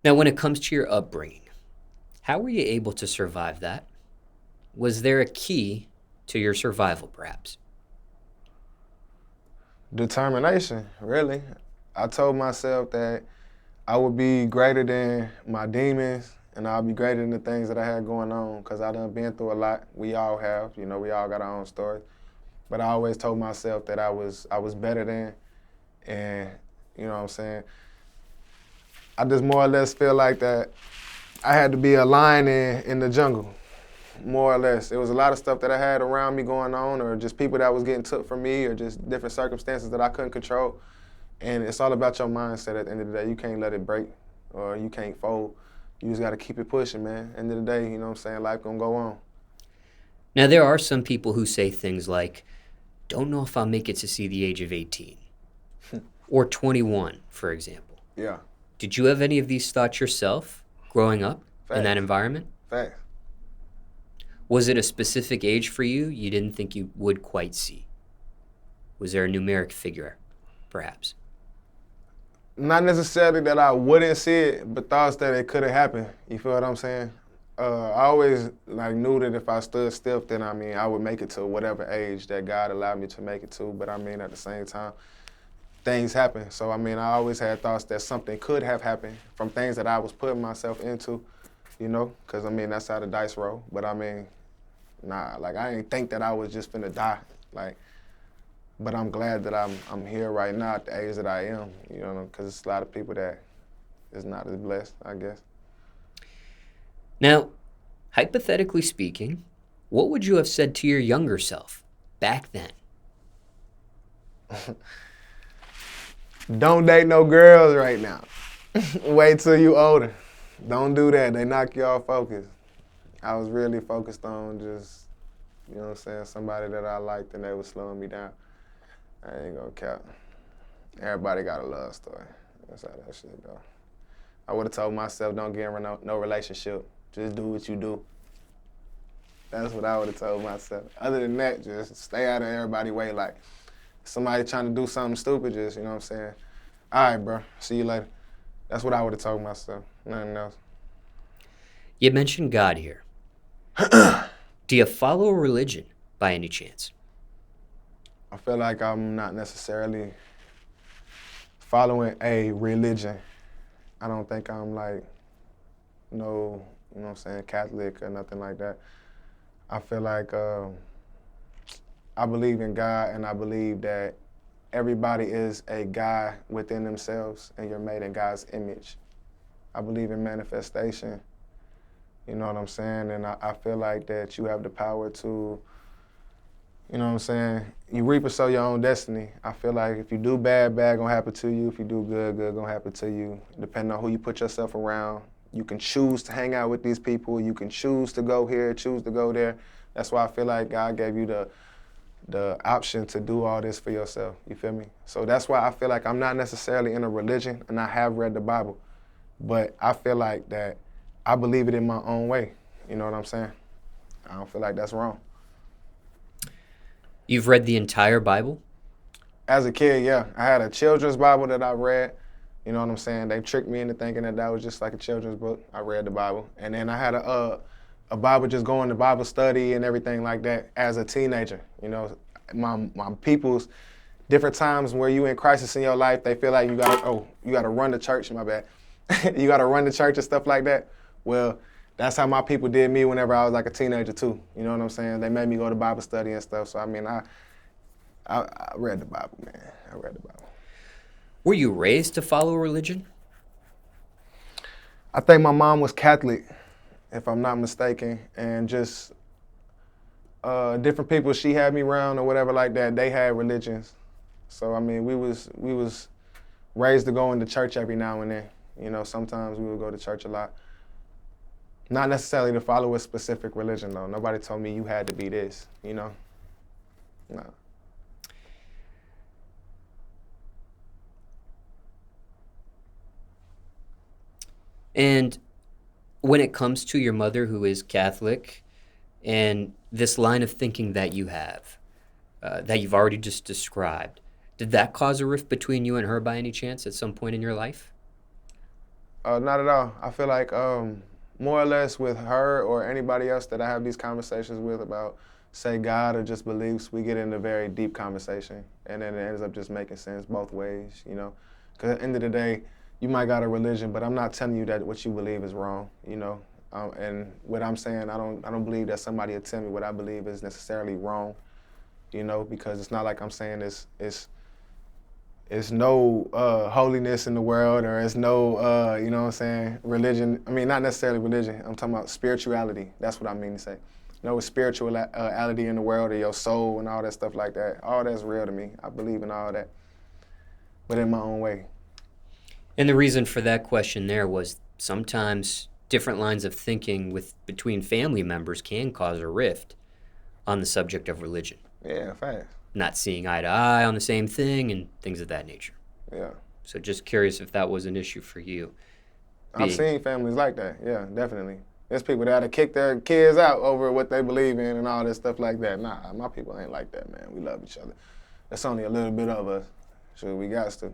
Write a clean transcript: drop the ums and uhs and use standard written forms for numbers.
Now, when it comes to your upbringing, how were you able to survive that? Was there a key to your survival, perhaps? Determination, really. I told myself that I would be greater than my demons and I'll be greater than the things that I had going on because I done been through a lot. We all have, we all got our own stories. But I always told myself that I was better than, and you know what I'm saying? I just more or less feel like that I had to be a lion in the jungle, more or less. It was a lot of stuff that I had around me going on or just people that was getting took from me or just different circumstances that I couldn't control. And it's all about your mindset at the end of the day. You can't let it break or you can't fold. You just got to keep it pushing, man. End of the day, you know what I'm saying? Life gonna go on. Now, there are some people who say things like, don't know if I'll make it to see the age of 18 or 21, for example. Yeah. Did you have any of these thoughts yourself growing up in that environment? Facts. Was it a specific age for you didn't think you would quite see? Was there a numeric figure, perhaps? Not necessarily that I wouldn't see it, but thoughts that it could have happened. You feel what I'm saying? I always knew that if I stood still, then I would make it to whatever age that God allowed me to make it to. But at the same time, things happen. So I always had thoughts that something could have happened from things that I was putting myself into, because that's how the dice roll. But nah, I didn't think that I was just finna die, But I'm glad that I'm here right now at the age that I am, because it's a lot of people that is not as blessed, I guess. Now, hypothetically speaking, what would you have said to your younger self back then? Don't date no girls right now. Wait till you older. Don't do that. They knock you off focus. I was really focused on just, somebody that I liked and they was slowing me down. I ain't gonna cap. Everybody got a love story. That's how that shit go. I would have told myself, don't get in no relationship. Just do what you do. That's what I would have told myself. Other than that, just stay out of everybody's way. Somebody trying to do something stupid, just, you know what I'm saying? All right, bro, see you later. That's what I would have told myself, nothing else. You mentioned God here. Do you follow a religion by any chance? I feel like I'm not necessarily following a religion. I don't think I'm Catholic or nothing like that. I feel like I believe in God and I believe that everybody is a God within themselves and you're made in God's image. I believe in manifestation, you know what I'm saying? And I feel like that you have the power to, you know what I'm saying? You reap or sow your own destiny. I feel like if you do bad, bad gonna happen to you. If you do good, good gonna happen to you. Depending on who you put yourself around, you can choose to hang out with these people. You can choose to go here, choose to go there. That's why I feel like God gave you the option to do all this for yourself. You feel me? So that's why I feel like I'm not necessarily in a religion, and I have read the Bible, but I feel like that I believe it in my own way. You know what I'm saying? I don't feel like that's wrong. You've read the entire Bible? As a kid, yeah. I had a children's Bible that I read. You know what I'm saying? They tricked me into thinking that was just like a children's book. I read the Bible. And then I had a Bible just going to Bible study and everything like that as a teenager. My people's different times where you in crisis in your life, they feel like you gotta run to church, my bad. You gotta run to church and stuff like that. Well, that's how my people did me whenever I was like a teenager too. You know what I'm saying? They made me go to Bible study and stuff. So I read the Bible, man. I read the Bible. Were you raised to follow a religion? I think my mom was Catholic, if I'm not mistaken, and just different people she had me around or whatever like that, they had religions. So we was raised to go into church every now and then. Sometimes we would go to church a lot. Not necessarily to follow a specific religion, though. Nobody told me you had to be this, No. And when it comes to your mother, who is Catholic, and this line of thinking that you have, that you've already just described, did that cause a rift between you and her by any chance at some point in your life? Not at all. I feel like more or less with her or anybody else that I have these conversations with about, say, God or just beliefs, we get into very deep conversation, and then it ends up just making sense both ways, you know? Because at the end of the day, you might got a religion, but I'm not telling you that what you believe is wrong, you know? And what I'm saying, I don't believe that somebody will tell me what I believe is necessarily wrong, you know? Because it's not like I'm saying it's no holiness in the world, or it's no, you know what I'm saying, religion. I mean, not necessarily religion. I'm talking about spirituality. That's what I mean to say. No spirituality in the world, or your soul and all that stuff like that. All that's real to me. I believe in all that, but in my own way. And the reason for that question there was sometimes different lines of thinking between family members can cause a rift on the subject of religion. Yeah, fast. Not seeing eye to eye on the same thing and things of that nature. Yeah. So just curious if that was an issue for you. I've seen families like that. Yeah, definitely. There's people that have kicked their kids out over what they believe in and all this stuff like that. Nah, my people ain't like that, man. We love each other. That's only a little bit of us. Sure, we got to.